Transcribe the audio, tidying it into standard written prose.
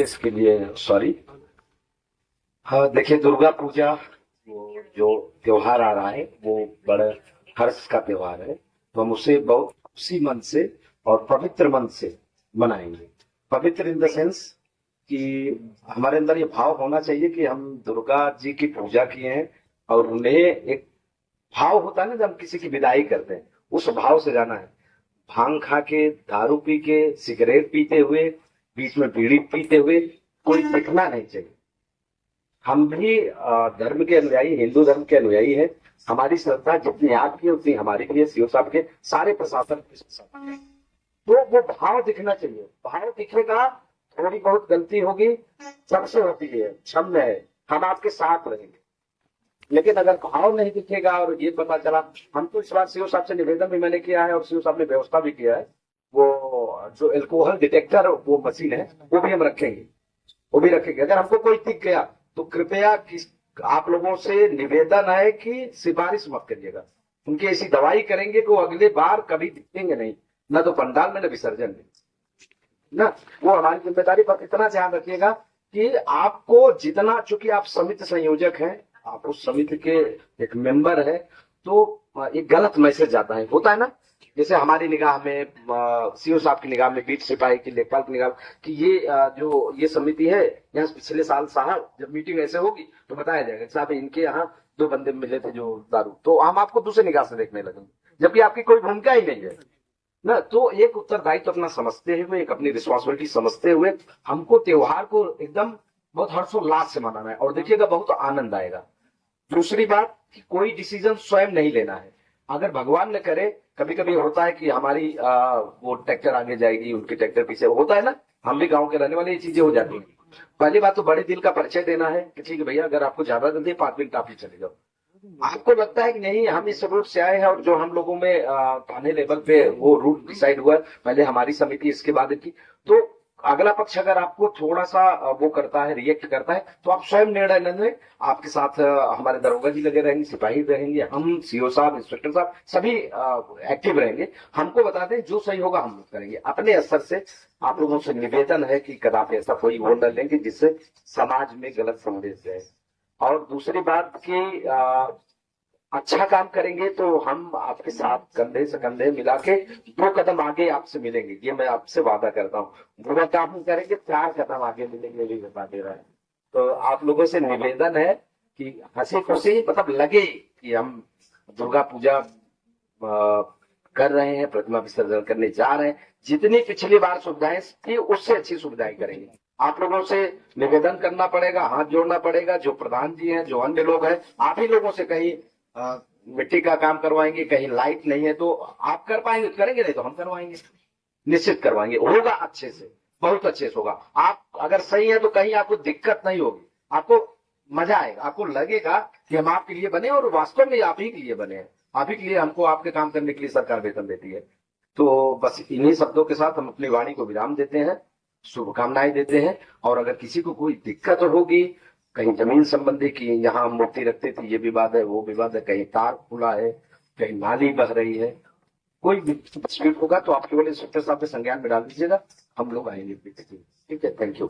इसके लिए सॉरी। हाँ देखिए, दुर्गा पूजा वो जो त्योहार आ रहा है वो बड़ा हर्ष का त्योहार है। तो हम उसे बहुत खुशी मन से और पवित्र मन से मनाएंगे। पवित्र इन द सेंस कि हमारे अंदर ये भाव होना चाहिए कि हम दुर्गा जी की पूजा किए हैं, और उन्हें एक भाव होता है ना, जब हम किसी की विदाई करते हैं उस भाव से जाना है। भांग खा के, दारू पी के, सिगरेट पीते हुए, बीच में बीड़ी पीते हुए कोई दिखना नहीं चाहिए। हम भी धर्म के अनुयायी, हिंदू धर्म के अनुयायी है। हमारी श्रद्धा जितनी आपकी है उतनी हमारी भी है, सीओ साहब के सारे प्रशासन के साथ है। तो वो भाव दिखना चाहिए। भाव दिखेगा, थोड़ी बहुत गलती होगी, सबसे होती है, क्षम्य है, हम आपके साथ रहेंगे। लेकिन अगर भाव नहीं दिखेगा और ये पता चला, हम तो इस बार सीओ साहब से निवेदन भी मैंने किया है और सीओ साहब ने व्यवस्था भी किया है, वो जो एल्कोहल डिटेक्टर वो मशीन है वो भी हम रखेंगे, वो भी रखेंगे। अगर हमको कोई दिख गया तो कृपया आप लोगों से निवेदन है कि सिफारिश मत करिएगा। उनकी ऐसी दवाई करेंगे कि वो अगले बार कभी दिखेंगे नहीं, ना तो पंडाल में, ना विसर्जन में, ना। वो हमारी जिम्मेदारी पर इतना ध्यान रखिएगा कि आपको जितना, चूंकि आप समिति संयोजक हैं, आप उस समिति के एक मेंबर है, तो एक गलत मैसेज जाता है, होता है ना। जैसे हमारी निगाह में, सीओ साहब की निगाह में, बीट सिपाही की, लेखपाल की निगाह में कि ये जो ये समिति है, यहाँ पिछले साल साहब जब मीटिंग ऐसे होगी तो बताया जाएगा साहब इनके यहाँ 2 बंदे मिले थे जो दारू, तो हम आपको दूसरी निगाह से देखने लगेंगे, जबकि आपकी कोई भूमिका ही नहीं है ना। तो एक उत्तरदायित्व अपना समझते हुए, एक अपनी रिस्पॉन्सिबिलिटी समझते हुए हमको त्योहार को एकदम बहुत हर्षोल्लास से मनाना है, और देखिएगा बहुत आनंद आएगा। दूसरी बात कि कोई डिसीजन स्वयं नहीं लेना है। अगर भगवान न करे, कभी कभी होता है कि हमारी वो ट्रैक्टर आगे जाएगी, उनके ट्रैक्टर पीछे, होता है ना, हम भी गांव के रहने वाले, ये चीजें हो जाती हैं। पहली बात तो बड़े दिल का परिचय देना है कि ठीक है भैया, अगर आपको ज्यादा जल्दी 5 मिनट आप ही चले जाओ। आपको लगता है कि नहीं हम इस रूट से आए हैं, और जो हम लोगों में थाने लेवल पे वो रूट डिसाइड हुआ है, पहले हमारी समिति इसके बाद की, तो अगला पक्ष अगर आपको थोड़ा सा वो करता है, रिएक्ट करता है, तो आप स्वयं निर्णय न लें। आपके साथ हमारे दरोगा जी लगे रहेंगे, सिपाही रहेंगे, हम सीओ साहब, इंस्पेक्टर साहब सभी एक्टिव रहेंगे। हमको बता दें, जो सही होगा हम लोग करेंगे अपने स्तर से। आप लोगों से निवेदन है कि कदापि ऐसा कोई वो न लेंगे जिससे समाज में गलत संदेश जाए। और दूसरी बात की अच्छा काम करेंगे तो हम आपके साथ कंधे से कंधे मिला के 2 कदम आगे आपसे मिलेंगे, ये मैं आपसे वादा करता हूँ। बुरा काम करेंगे 4 कदम आगे मिलेंगे, भी बता दे रहा है। तो आप लोगों से निवेदन है कि हंसी खुशी मतलब लगे कि हम दुर्गा पूजा कर रहे हैं, प्रतिमा विसर्जन करने जा रहे हैं। जितनी पिछली बार सुविधाएं थी उससे अच्छी सुविधाएं करेंगे। आप लोगों से निवेदन करना पड़ेगा, हाथ जोड़ना पड़ेगा, जो प्रधान जी हैं, जो अन्य लोग हैं, आप ही लोगों से कहीं मिट्टी का काम करवाएंगे, कहीं लाइट नहीं है तो आप कर पाएंगे तो करेंगे, नहीं तो हम करवाएंगे, निश्चित करवाएंगे। होगा अच्छे से, बहुत अच्छे से होगा। आप अगर सही है तो कहीं आपको दिक्कत नहीं होगी, आपको मजा आएगा, आपको लगेगा कि हम आपके लिए बने और वास्तव में आप ही के लिए बने हैं। आप ही के लिए, हमको आपके काम करने के लिए सरकार वेतन देती है। तो बस इन्हीं शब्दों के साथ हम अपनी वाणी को विराम देते हैं, शुभकामनाएं देते हैं। और अगर किसी को कोई दिक्कत होगी, कहीं जमीन संबंधी की, यहाँ हम मूर्ति रखते थे, ये विवाद है, वो विवाद है, कहीं तार खुला है, कहीं नाली बह रही है, कोई भी डिस्प्यूट होगा तो आप केवल इंस्पेक्टर साहब के संज्ञान में डाल दीजिएगा, हम लोग आएंगे। ठीक है, थैंक यू।